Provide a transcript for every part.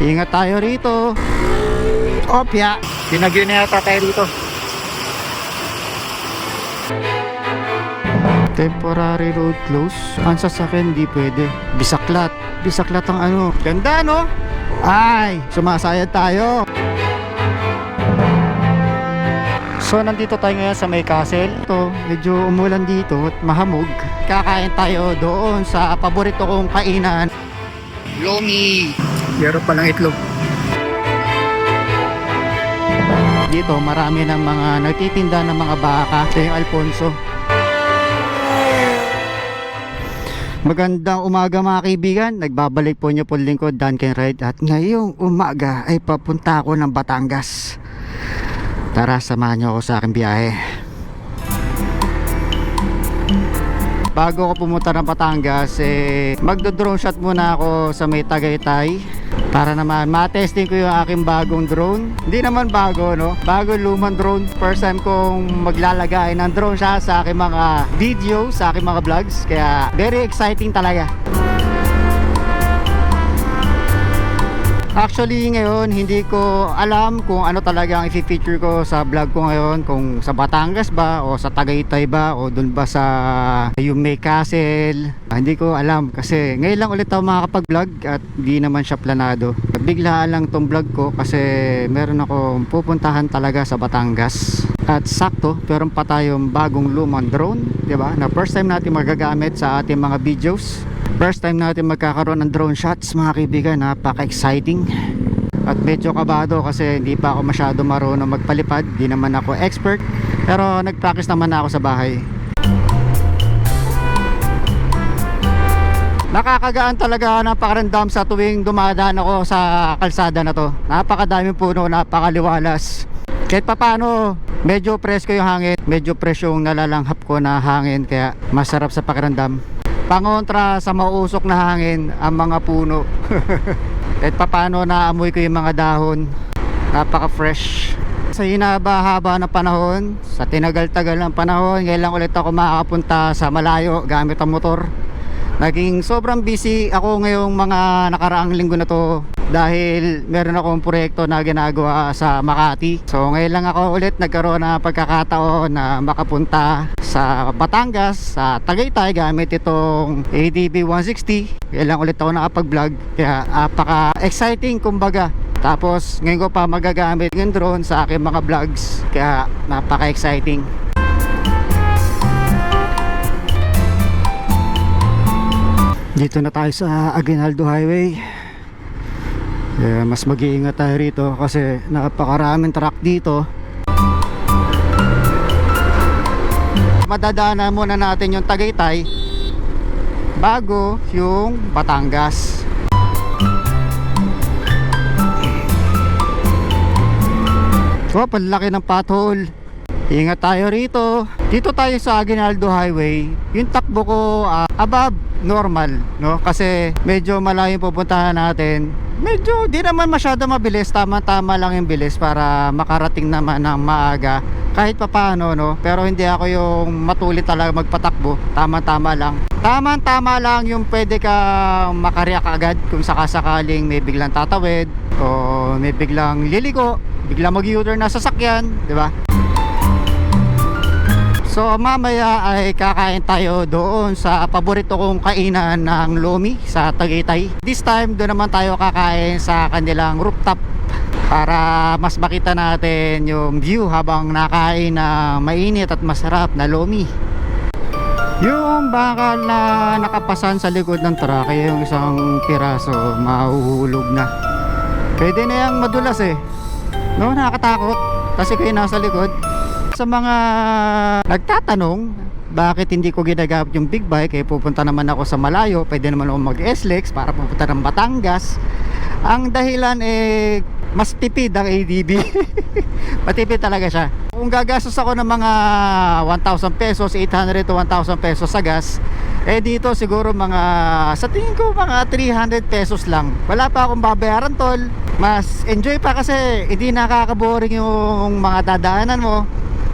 Ingat tayo rito. Opya, pinagyo na yata tayo rito. Temporary road close. Ang sasakyan di pwede. Bisaklat. Bisaklat ang ano. Ganda no? Ay, sumasayad tayo. So nandito tayo ngayon sa may castle. Ito, medyo umulan dito at mahamog. Kakain tayo doon sa paborito kong kainan. Lomi. Meron palang itlog. Dito marami ng mga nagtitinda ng mga baka. Ito yung Alfonso. Magandang umaga mga kaibigan. Nagbabalik po niyo po lingkod Duncan Ride. At ngayong umaga ay papunta ako ng Batangas. Tara, samahan niyo ako sa aking biyahe. Bago ako pumunta ng Batangas, magdo-drone shot muna ako sa may Tagaytay para naman ma-testing ko yung aking bagong drone. Hindi naman bago, no? Bago lumang drone. First time kong maglalagay ng drone shot sa aking mga videos, sa aking mga vlogs. Kaya very exciting talaga. Actually ngayon hindi ko alam kung ano talaga ang i-feature ko sa vlog ko ngayon, kung sa Batangas ba o sa Tagaytay ba o dun ba sa yung may castle. Hindi ko alam kasi ngayon lang ulit ako makakapag-vlog at di naman siya planado. Biglaan lang tong vlog ko kasi meron akong pupuntahan talaga sa Batangas. At sakto, meron pa tayong bagong lumang drone, di ba? Na first time natin magagamit sa ating mga videos. First time natin magkakaroon ng drone shots mga kaibigan. Napaka-exciting. At medyo kabado kasi hindi pa ako masyado marunong magpalipad. Di naman ako expert. Pero nag-practice naman ako sa bahay. Nakakagaan talaga ng pakiramdam sa tuwing dumadaan ako sa kalsada na to. Napakadaming puno, napakaliwalas. Kahit pa paano, medyo presko yung hangin. Medyo fresh yung nalalanghap ko na hangin. Kaya masarap sa pakiramdam. Pangontra sa mauusok na hangin ang mga puno. Kahit paano naamoy ko yung mga dahon. Napaka fresh. Sa hinaba-haba ng panahon, sa tinagal-tagal ng panahon, ngayon lang ulit ako makakapunta sa malayo gamit ang motor. Naging sobrang busy ako ngayong mga nakaraang linggo na to dahil meron akong proyekto na ginagawa sa Makati. So ngayon lang ako ulit nagkaroon ng pagkakataon na makapunta sa Batangas, sa Tagaytay gamit itong ADB 160. Ngayon lang ulit ako nakapag-vlog kaya napaka-exciting kumbaga. Tapos ngayon ko pa magagamit yung drone sa aking mga vlogs kaya napaka-exciting. Dito na tayo sa Aguinaldo Highway. Mas mag-iingat tayo rito kasi napakaraming truck dito. Madadaanan muna natin yung Tagaytay bago yung Batangas. Oh, panlaki ng pothole. Ingat tayo rito. Dito tayo sa Aguinaldo Highway. Yung takbo ko above normal, no? Kasi medyo malayo yung pupuntahan natin. Medyo di naman masyado mabilis, tama-tama lang yung bilis para makarating naman ng maaga kahit papaano, no? Pero hindi ako yung matulit talaga magpatakbo. Tama-tama lang. Tama-tama lang yung pwede ka makareact agad kung sakasakaling may biglang tatawid o may biglang liliko, biglang mag-U-turn na sasakyan, di ba? So mamaya ay kakain tayo doon sa paborito kong kainan ng Lomi sa Tagaytay. This time doon naman tayo kakain sa kanilang rooftop para mas makita natin yung view habang nakain na mainit at masarap na Lomi. Yung bakal na nakapasan sa likod ng truck ay yung isang piraso mahuhulog na. Pwede na yung madulas no, nakakatakot kasi kayo nasa likod. Sa mga nagtatanong bakit hindi ko ginagamit yung big bike, pupunta naman ako sa malayo, pwede naman ako mag-SLEX para pupunta ng Batangas. Ang dahilan mas tipid ang ADB. Matipid talaga siya. Kung gagastos ako ng mga 1,000 pesos, 800 to 1,000 pesos sa gas, dito siguro mga, sa tingin ko mga 300 pesos lang. Wala pa akong babayaran tol. Mas enjoy pa kasi hindi nakaka-boring yung mga dadaanan mo.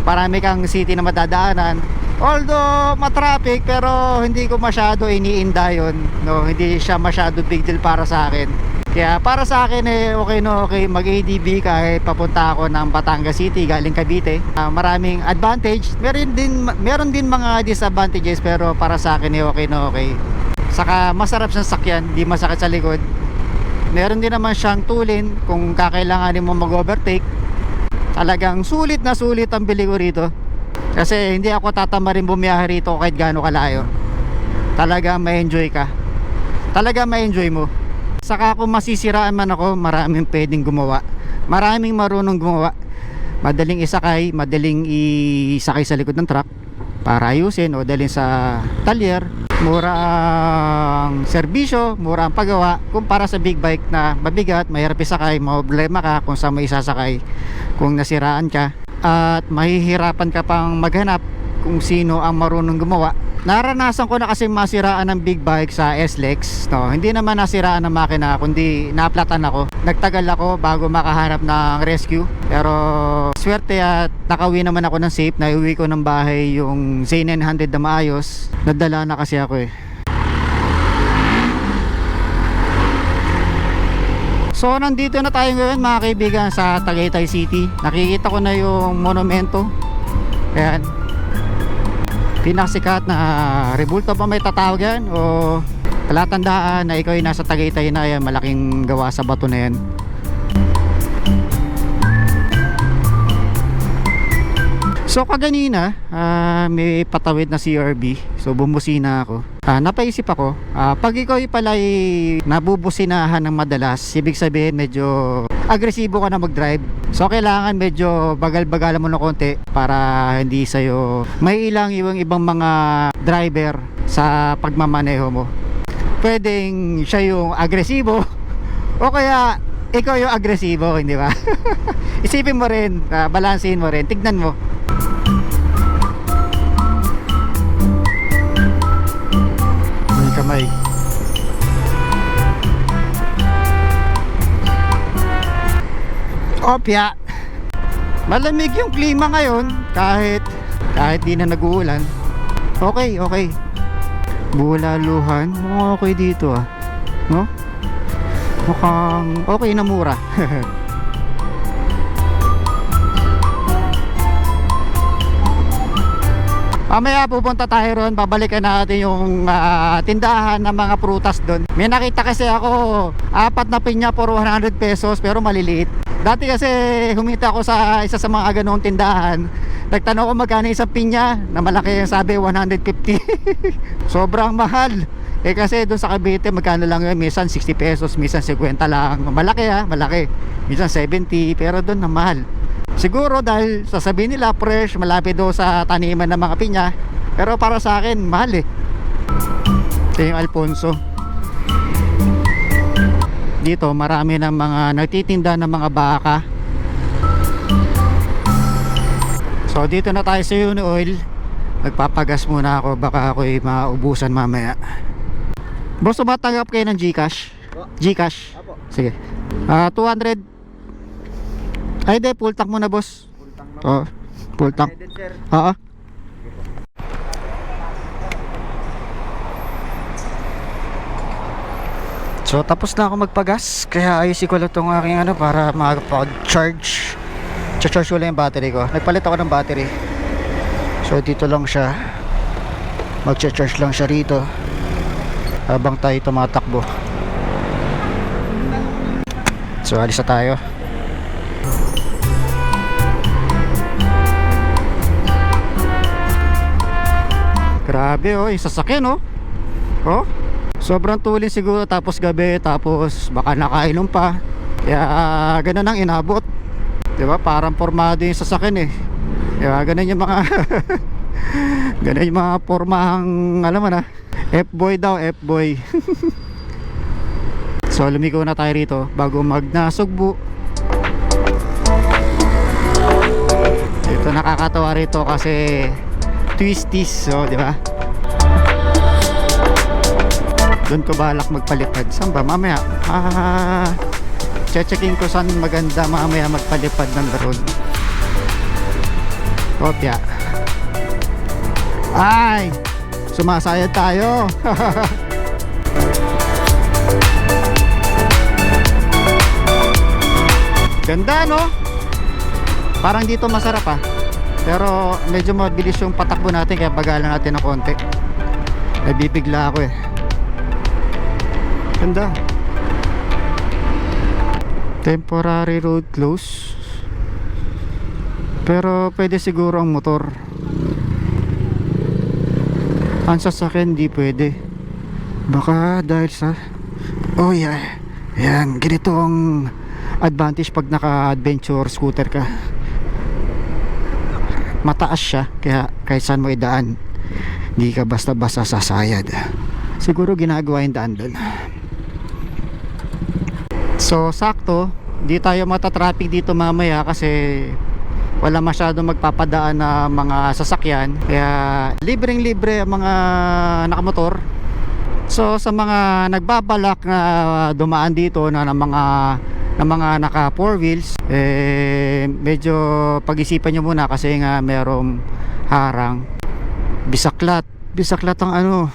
Marami kang city na madadaanan. Although matraffic, pero hindi ko masyado iniinda yun, no? Hindi siya masyado big deal para sa akin. Kaya para sa akin okay no, okay mag-ADB kahit papunta ako ng Batangas City galing Cavite. Maraming advantage, meron din mga disadvantages, pero para sa akin okay no, okay. Saka masarap siyang sakyan, di masakit sa likod. Meron din naman siyang tulin kung kakailanganin mo mag-overtake. Talagang sulit na sulit ang bili ko rito. Kasi hindi ako tatama rin bumiyahe rito kahit gaano kalayo. Talaga ma-enjoy ka. Talaga ma-enjoy mo. Saka kung masisiraan man ako, maraming pwedeng gumawa. Maraming marunong gumawa. Madaling isakay, madaling isakay sa likod ng truck para ayusin o dalhin sa talyer. Mura ang serbisyo, mura ang paggawa kumpara sa big bike na mabigat, mahirap isakay, problema ka kung saan mo isasakay kung nasiraan ka, at mahihirapan ka pang maghanap kung sino ang marunong gumawa. Naranasan ko na kasi masiraan ng big bike sa SLEX, no? Hindi naman nasiraan ng makina, kundi naplatan ako. Nagtagal ako bago makahanap ng rescue. Pero swerte at nakauwi naman ako ng safe. Naiuwi ko ng bahay yung Z900 na maayos. Nadala na kasi ako eh. So nandito na tayo ngayon mga kaibigan sa Tagaytay City. Nakikita ko na yung monumento. Ayan, pinakasikat na rebulto pa may tatawag yan, o palatandaan na ikaw ay nasa Tagaytay na. Yan, malaking gawa sa bato na yan. So kaganina may patawid na CRB, so bumusina ako. Napaisip ako, pag ikaw pala ay nabubusinahan ng madalas, ibig sabihin medyo agresibo ka na mag-drive. So kailangan medyo bagal-bagalan mo na konti para hindi sa'yo may ilang yung ibang mga driver sa pagmamaneho mo. Pwedeng siya yung agresibo o kaya ikaw yung agresibo, hindi ba? Isipin mo rin, balansehin mo rin, tignan mo. Kamay. Opya. Malamig yung klima ngayon kahit di na nag-uulan. Okay. Bulaluhan, okay dito no? Mukhang okay na mura. Mamaya pupunta tayo ron, babalikan natin yung tindahan ng mga prutas doon. May nakita kasi ako, 4 na pinya for 100 pesos pero maliliit. Dati kasi humita ako sa isa sa mga ganong tindahan. Nagtanong ko magkano isang pinya, na malaki, sabi 150. Sobrang mahal. Kasi doon sa Cavite magkano lang yun, minsan 60 pesos, minsan 50 lang. Malaki malaki. Minsan 70, pero doon na mahal. Siguro dahil sasabihin nila fresh, malapit daw sa taniman ng mga pinya. Pero para sa akin, mahal eh. Ito yung Alfonso. Dito marami ng mga nagtitinda ng mga baka. So dito na tayo sa Unioil. Nagpapagas muna ako, baka ako'y maubusan mamaya. Boss, tumatanggap kayo ng GCash? GCash? Sige. 200. Ay de, full tank muna boss. Full tank na. Oo, full tank. Oo. So tapos na ako magpagas, kaya ayusin ko lang itong aking para makapag-charge. Charge ko lang yung battery ko. Nagpalit ako ng battery. So dito lang siya. Mag-charge lang siya rito habang tayo tumatakbo. So alis na tayo. Grabe yung sasakyan sobrang tulin siguro, tapos gabi, tapos baka nakainom pa, kaya ganun ang inabot, diba? Parang formado yung sasakyan kaya ganun yung mga ganun yung mga formahang alam mo na, F-boy daw, F-boy. So lumiko na tayo rito bago magnasugbo. Ito nakakatawa rito kasi twisties, so di ba? Doon ko balak magpalipad. Saan ba? Mamaya. Checkin ko saan maganda mamaya magpalipad ng drone. Kopya. Ay! Sumasayad tayo. Ganda, no? Parang dito masarap ah. Pero medyo mabilis yung patakbo natin, kaya bagalan natin ng konti. Nabibigla ako eh. Ganda. Temporary road close. Pero pwede siguro ang motor. Ang sasakyan di pwede. Baka dahil sa yeah. Yan, ganito ang advantage pag naka-adventure scooter ka. Mataas siya, kaya kahit saan mo idaan, hindi ka basta-basta sasayad. Siguro ginagawa yung daan doon. So sakto, di tayo matatraffic dito mamaya kasi wala masyadong magpapadaan na mga sasakyan, kaya libreng-libre ang mga nakamotor. So sa mga nagbabalak na dumaan dito na ng mga naka 4 wheels, medyo pag-isipan nyo muna kasi nga merong harang. Bisaklat ang ano.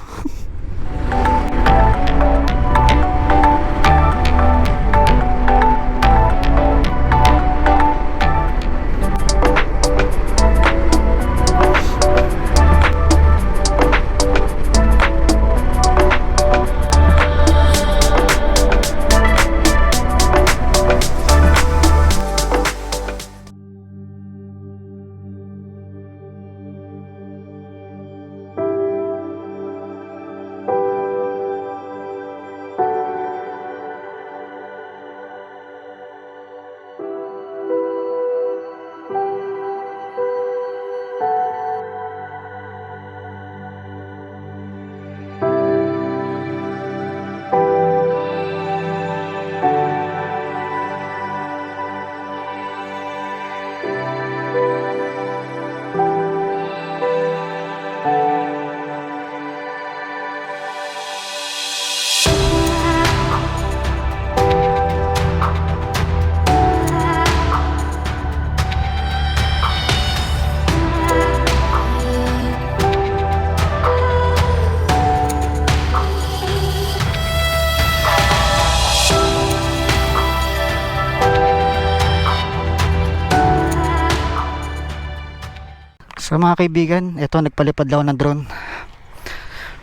So mga kaibigan, ito nagpalipad lang ako ng drone.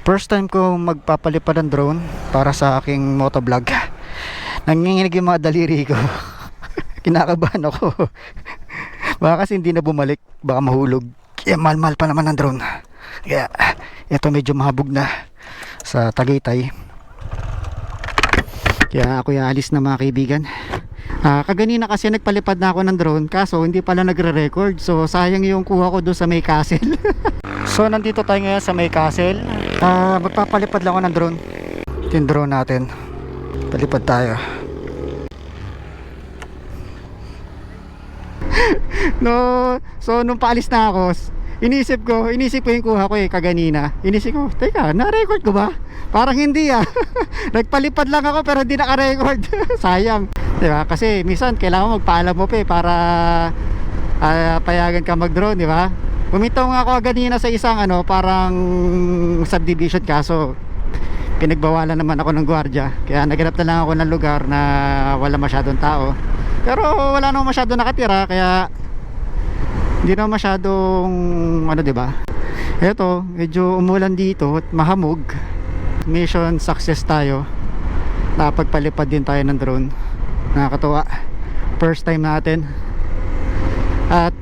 First time ko magpapalipad ng drone para sa aking motovlog. Nanginginig yung mga daliri ko. Kinakabahan ako. Baka kasi hindi na bumalik, baka mahulog. Kaya mahal-mahal pa naman ng drone. Kaya ito medyo mahabog na sa Tagaytay. Kaya ako alis na mga kaibigan. Kaganina kasi nagpalipad na ako ng drone, kaso hindi pala nagre-record. So sayang yung kuha ko doon sa may castle. So nandito tayo ngayon sa may castle. Magpapalipad lang ako ng drone. Ito yung drone natin. Palipad tayo. No, so nung paalis na ako, inisip ko yung kuha ko kaganina. Inisip ko, teka, na-record ko ba? Parang hindi Nagpalipad lang ako pero hindi naka-record. Sayang. Diba? Kasi minsan kailangan magpaalam mo para payagan ka mag-drone, di ba? Bumitaw nga ako ganina sa isang parang subdivision, kaso pinagbawalan naman ako ng gwardiya. Kaya naghanap na lang ako ng lugar na wala masyadong tao. Pero wala naman masyadong nakatira, kaya hindi naman masyadong di ba? Eto, medyo umulan dito at mahamog. Mission success tayo. Napagpalipad din tayo ng drone. Nakakatuwa, first time natin. At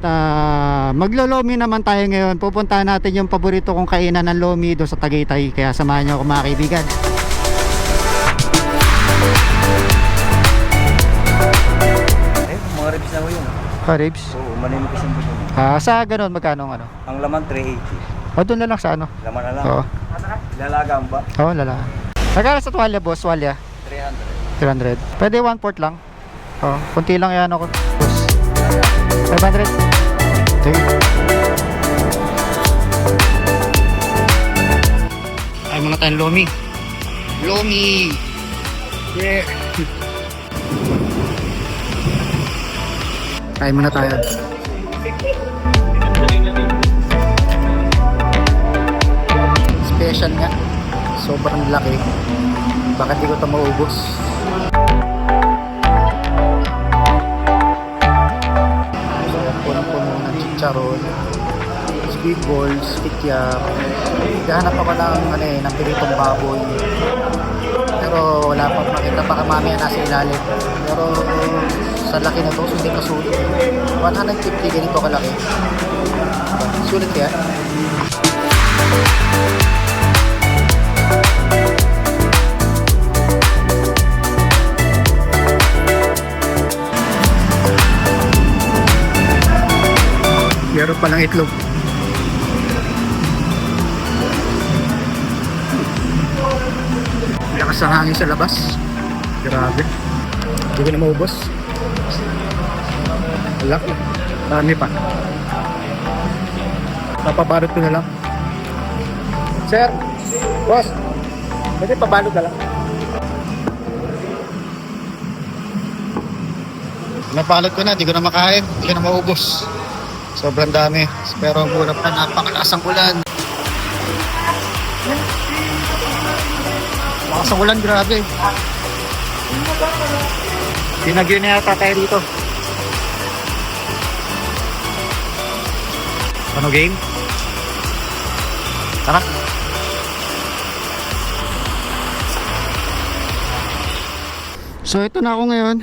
maglo-lomi naman tayo ngayon. Pupuntahan natin yung paborito kong kainan ng lomi doon sa Tagaytay. Kaya samahan nyo ako mga kaibigan. Mga ribs na ho yun. Ribs? Oo, maninipis ang gusto mo. Sa ganun, magkano Ang laman 380. Doon na lang sa Laman na lang. Oo. Lalagang ba? Oo, lala. Nagkano sa tuwalya, boss? Tuwalya? 300. Pwede 1/4 lang. Kunti lang yan ako, boss. 500. Okay. Ay muna tayong lomi. Lomi! Yeah! Ay muna tayo. Special nga. Sobrang laki. Bakit di ko ito maubos? big balls, tikya. Gahanap ako ng piritong baboy. Pero wala pang makita, baka mamaya nasa ilalim. Pero sa laki na to, hindi kasulit. 150 ganito kalaki. Sulit kaya? Meron palang itlog. Lakas ng hangin sa labas. Grabe. Hindi ko na maubos. Wala. Marami pa. Papabalot ko na lang. Sir! Boss! Pwede pabalot na lang. Napalot ko na, hindi ko na makain. Hindi ko na maubos. Sobrang dami. Pero muna pa, napakalakas ang ulan. Lakas ang ulan, grabe. Pinagyo na yata tayo dito. Ano game? Tara. So ito na ako ngayon.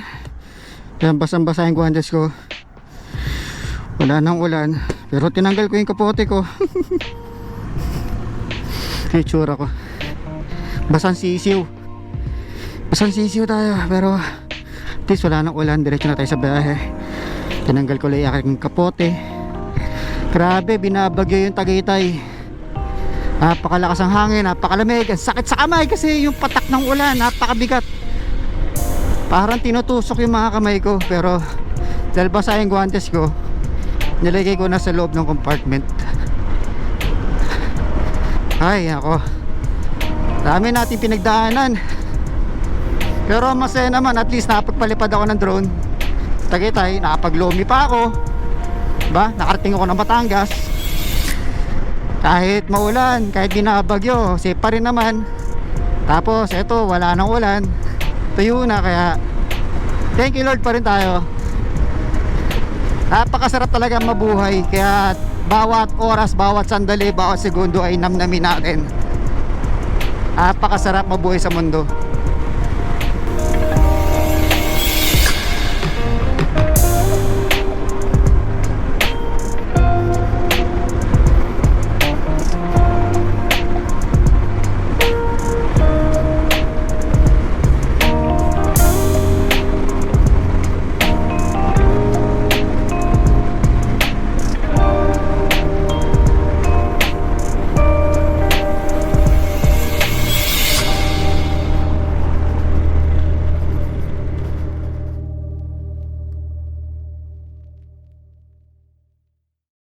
Yan, basang-basa yung guantes ko. Wala nang ulan. Pero tinanggal ko yung kapote ko. Yung tsura ko. Basang sisiw. Basang sisiw tayo. Pero at least wala nang ulan. Diretso na tayo sa biyahe. Tinanggal ko lang yung aking kapote. Grabe, binabagyo yung Tagaytay. Napakalakas ang hangin, napakalamig. Ang sakit sa kamay kasi yung patak ng ulan, napakabigat. Parang tinutusok yung mga kamay ko. Pero dahil basa yung guantes ko, nilagay ko na sa loob ng compartment. Ay, ako. Dami natin pinagdaanan. Pero masaya naman, at least nakapagpalipad ako ng drone. Tagaytay, nakapag-lomi pa ako. Diba? Nakarating ako ng Batangas. Kahit maulan, kahit binabagyo, safe pa rin naman. Tapos, eto, wala nang ulan. Tuyo na, kaya thank you Lord pa rin tayo. Napakasarap talaga mabuhay. Kaya bawat oras, bawat sandali, bawat segundo ay namnamin natin. Napakasarap mabuhay sa mundo.